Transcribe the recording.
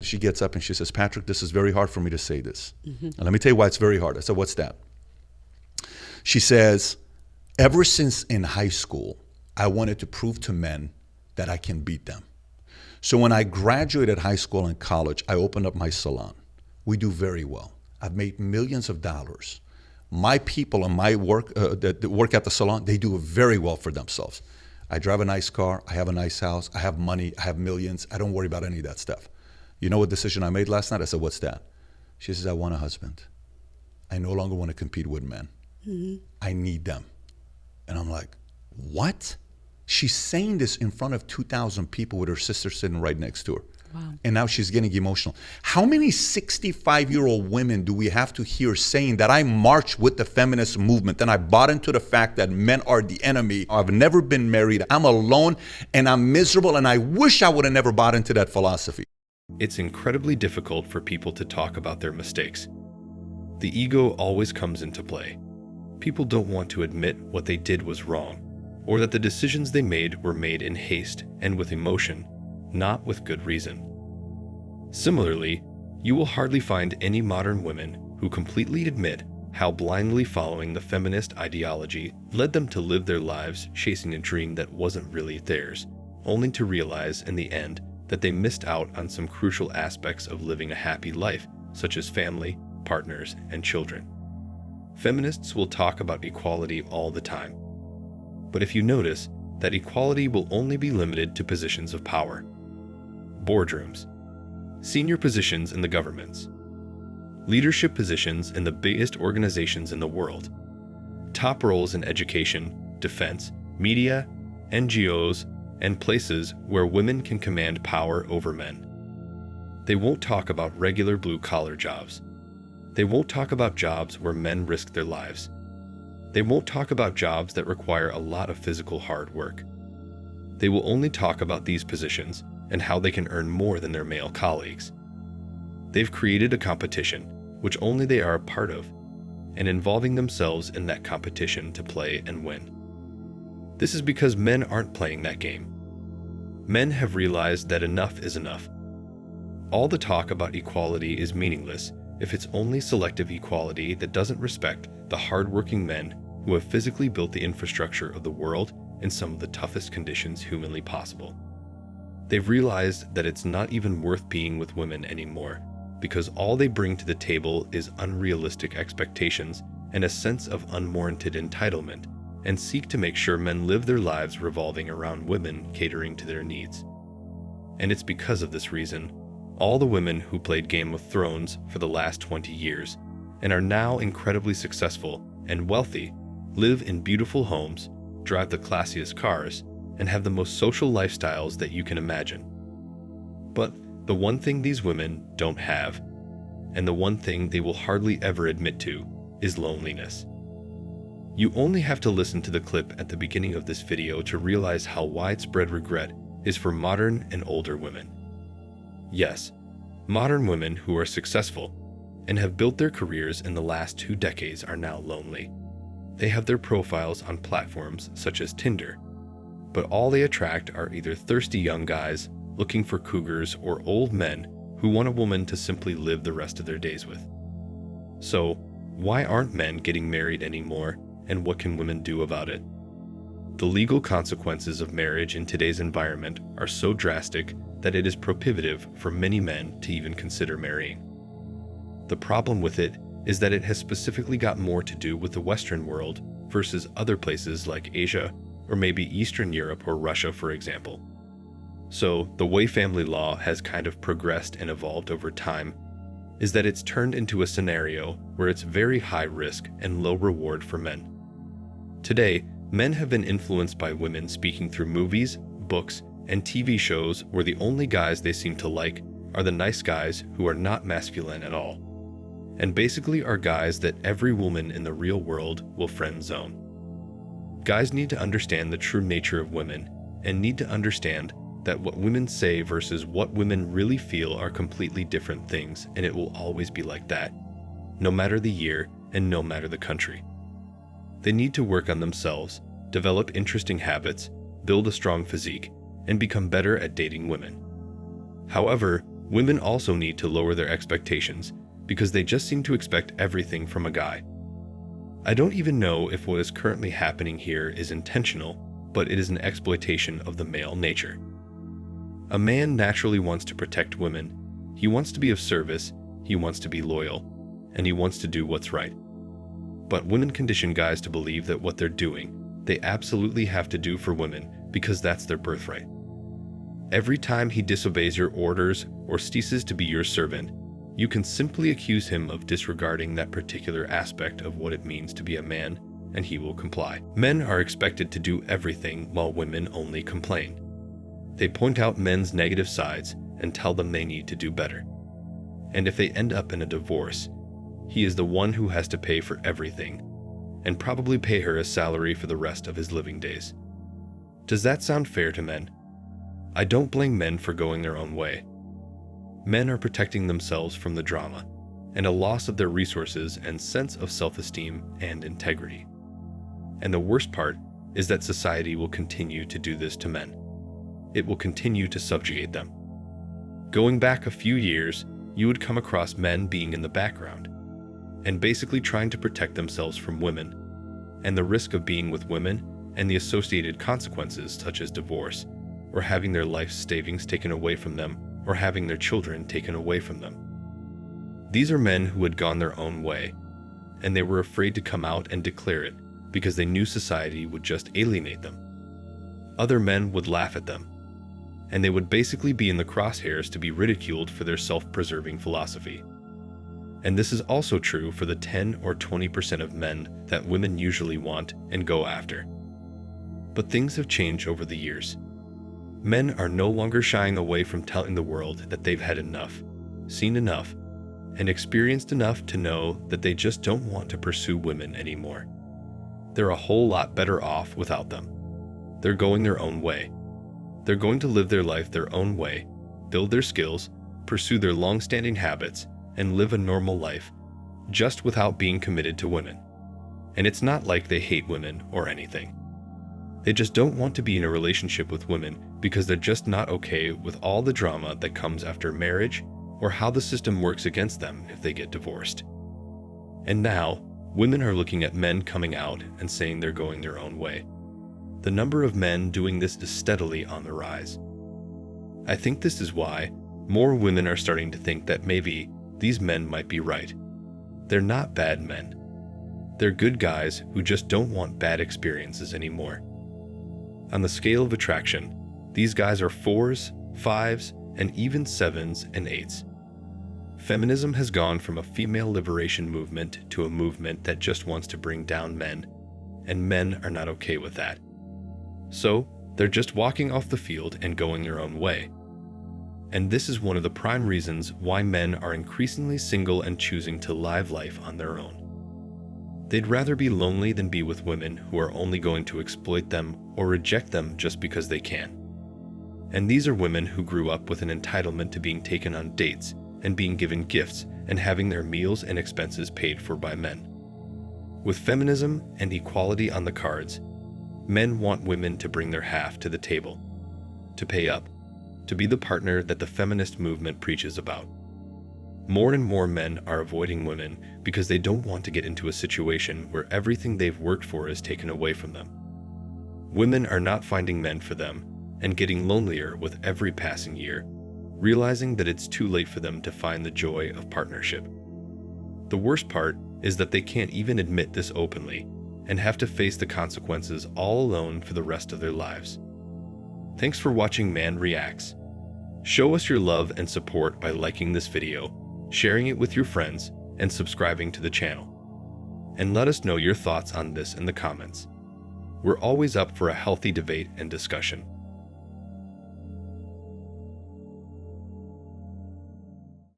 She gets up and she says, Patrick, this is very hard for me to say this. And let me tell you why it's very hard. I said, what's that? She says, ever since in high school, I wanted to prove to men that I can beat them. So when I graduated high school and college, I opened up my salon. We do very well. I've made millions of dollars. My people and my work that work at the salon, they do very well for themselves. I drive a nice car. I have a nice house. I have money. I have millions. I don't worry about any of that stuff. You know what decision I made last night? I said, what's that? She says, I want a husband. I no longer want to compete with men. I need them. And I'm like, what? She's saying this in front of 2,000 people with her sister sitting right next to her. Wow. And now she's getting emotional. How many 65-year-old women do we have to hear saying that I marched with the feminist movement and I bought into the fact that men are the enemy? I've never been married. I'm alone and I'm miserable and I wish I would have never bought into that philosophy. It's incredibly difficult for people to talk about their mistakes. The ego always comes into play. People don't want to admit what they did was wrong, or that the decisions they made were made in haste and with emotion, not with good reason. Similarly, you will hardly find any modern women who completely admit how blindly following the feminist ideology led them to live their lives chasing a dream that wasn't really theirs, only to realize in the end that they missed out on some crucial aspects of living a happy life, such as family, partners, and children. Feminists will talk about equality all the time. But if you notice that equality will only be limited to positions of power, boardrooms, senior positions in the governments, leadership positions in the biggest organizations in the world, top roles in education, defense, media, NGOs, and places where women can command power over men. They won't talk about regular blue-collar jobs. They won't talk about jobs where men risk their lives. They won't talk about jobs that require a lot of physical hard work. They will only talk about these positions and how they can earn more than their male colleagues. They've created a competition, which only they are a part of, and involving themselves in that competition to play and win. This is because men aren't playing that game. Men have realized that enough is enough. All the talk about equality is meaningless if it's only selective equality that doesn't respect the hardworking men who have physically built the infrastructure of the world in some of the toughest conditions humanly possible. They've realized that it's not even worth being with women anymore, because all they bring to the table is unrealistic expectations and a sense of unwarranted entitlement, and seek to make sure men live their lives revolving around women catering to their needs. And it's because of this reason all the women who played Game of Thrones for the last 20 years and are now incredibly successful and wealthy live in beautiful homes, drive the classiest cars, and have the most social lifestyles that you can imagine. But the one thing these women don't have, and the one thing they will hardly ever admit to, is loneliness. You only have to listen to the clip at the beginning of this video to realize how widespread regret is for modern and older women. Yes, modern women who are successful and have built their careers in the last 2 decades are now lonely. They have their profiles on platforms such as Tinder, but all they attract are either thirsty young guys looking for cougars or old men who want a woman to simply live the rest of their days with. So, why aren't men getting married anymore, and what can women do about it? The legal consequences of marriage in today's environment are so drastic that it is prohibitive for many men to even consider marrying. The problem with it is that it has specifically got more to do with the Western world versus other places like Asia or maybe Eastern Europe or Russia, for example. So the way family law has kind of progressed and evolved over time is that it's turned into a scenario where it's very high risk and low reward for men. Today, men have been influenced by women speaking through movies, books, and TV shows where the only guys they seem to like are the nice guys who are not masculine at all, and basically are guys that every woman in the real world will friend zone. Guys need to understand the true nature of women and need to understand that what women say versus what women really feel are completely different things, and it will always be like that, no matter the year and no matter the country. They need to work on themselves, develop interesting habits, build a strong physique, and become better at dating women. However, Women also need to lower their expectations because they just seem to expect everything from a guy. I don't even know if what is currently happening here is intentional, but it is an exploitation of the male nature. A man naturally wants to protect women. He wants to be of service, he wants to be loyal, and he wants to do what's right. But women condition guys to believe that what they're doing, they absolutely have to do for women because that's their birthright. Every time he disobeys your orders or ceases to be your servant, you can simply accuse him of disregarding that particular aspect of what it means to be a man, and he will comply. Men are expected to do everything while women only complain. They point out men's negative sides and tell them they need to do better. And if they end up in a divorce, he is the one who has to pay for everything, and probably pay her a salary for the rest of his living days. Does that sound fair to men? I don't blame men for going their own way. Men are protecting themselves from the drama and a loss of their resources and sense of self-esteem and integrity. And the worst part is that society will continue to do this to men. It will continue to subjugate them. Going back a few years, you would come across men being in the background and basically trying to protect themselves from women and the risk of being with women and the associated consequences such as divorce or having their life savings taken away from them or having their children taken away from them. These are men who had gone their own way, and they were afraid to come out and declare it because they knew society would just alienate them. Other men would laugh at them, and they would basically be in the crosshairs to be ridiculed for their self-preserving philosophy. And this is also true for the 10 or 20% of men that women usually want and go after. But things have changed over the years. Men are no longer shying away from telling the world that they've had enough, seen enough, and experienced enough to know that they just don't want to pursue women anymore. They're a whole lot better off without them. They're going their own way. They're going to live their life their own way, build their skills, pursue their long-standing habits, and live a normal life, just without being committed to women. And it's not like they hate women or anything. They just don't want to be in a relationship with women because they're just not okay with all the drama that comes after marriage or how the system works against them if they get divorced. And now, women are looking at men coming out and saying they're going their own way. The number of men doing this is steadily on the rise. I think this is why more women are starting to think that maybe these men might be right. They're not bad men. They're good guys who just don't want bad experiences anymore. On the scale of attraction, these guys are 4s, 5s, and even 7s and 8s. Feminism has gone from a female liberation movement to a movement that just wants to bring down men, and men are not okay with that. So, they're just walking off the field and going their own way. And this is one of the prime reasons why men are increasingly single and choosing to live life on their own. They'd rather be lonely than be with women who are only going to exploit them or reject them just because they can. And these are women who grew up with an entitlement to being taken on dates and being given gifts and having their meals and expenses paid for by men. With feminism and equality on the cards, men want women to bring their half to the table, to pay up, to be the partner that the feminist movement preaches about. More and more men are avoiding women because they don't want to get into a situation where everything they've worked for is taken away from them. Women are not finding men for them and getting lonelier with every passing year, realizing that it's too late for them to find the joy of partnership. The worst part is that they can't even admit this openly and have to face the consequences all alone for the rest of their lives. Thanks for watching Man Reacts. Show us your love and support by liking this video, sharing it with your friends, and subscribing to the channel. And let us know your thoughts on this in the comments. We're always up for a healthy debate and discussion.